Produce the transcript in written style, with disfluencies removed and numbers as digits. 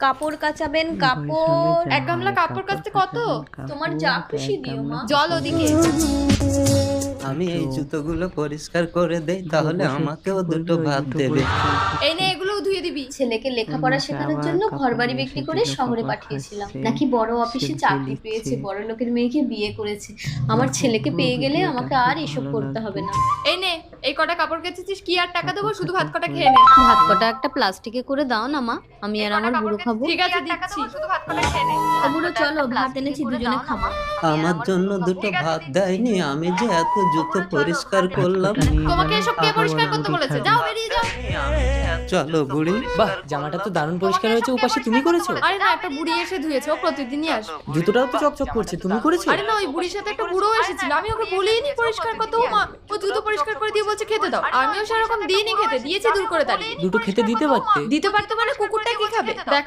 কাপড় কাচাবেন, কাপড় এক গামলা কাপড় কাচতে কত? তোমার যা খুশি দিও মা। জল ওদিকে। আমি এই জুতোগুলো পরিষ্কার করে দেই, তাহলে আমাকেও দুটো ভাত দেবে। এই নে, এগুলো ধুয়ে দিবি। ছেলেকে লেখাপড়া শেখানোর জন্য ঘরবাড়ি বিক্রি করে শহরে পাঠিয়েছিলাম, নাকি বড় অফিসে চাকরি পেয়েছে, বড় লোকের মেয়েকে বিয়ে করেছে। আমার ছেলেকে পেয়ে গেলে আমাকে আর এসব করতে হবে না। এই নে, এই কটা কাপড় কেচেছিস, কি আর টাকা দেবো? শুধু ভাত কটা খেয়ে নে। ভাত কটা একটা প্লাস্টিকে করে দাও না মা, আমি আর আমার বুড়ো খাবো। ঠিক আছে, দিচ্ছি। শুধু ভাত কটা খেয়ে নে। ও বুড়ো চলো, ভাত এনেছি, দুজনে খাবো। আমার জন্য দুটো ভাত দেয়নি, আমি যে এত জুতো পরিষ্কার করলাম। তোমাকে এসব কে পরিষ্কার করতে বলেছে? যাও, বেরিয়ে যাও। চলো বুড়ি। বাহ, জামাটা তো দারুণ পরিষ্কার হয়েছে। উপাসে তুমি করেছো? আরে না, একটা বুড়ি এসে ধুয়েছে, ও প্রতিদিনই আসে। জুতোটাও তো চকচক করছে, তুমি করেছো? আরে না, ওই বুড়ির সাথে একটা বুড়ো এসেছিল, আমি ওকে বলিনি পরিষ্কার করতে। ও মা, ও জুতো পরিষ্কার করে দিয়ে বলছে খেতে দাও। আমিও সেরকম দিইনি খেতে, দিয়েছি দূর করে দাঁড়িয়ে। দুটো খেতে দিতে পারতে। দিতে পারতো মানে কুকুরটা কি খাবে? দেখো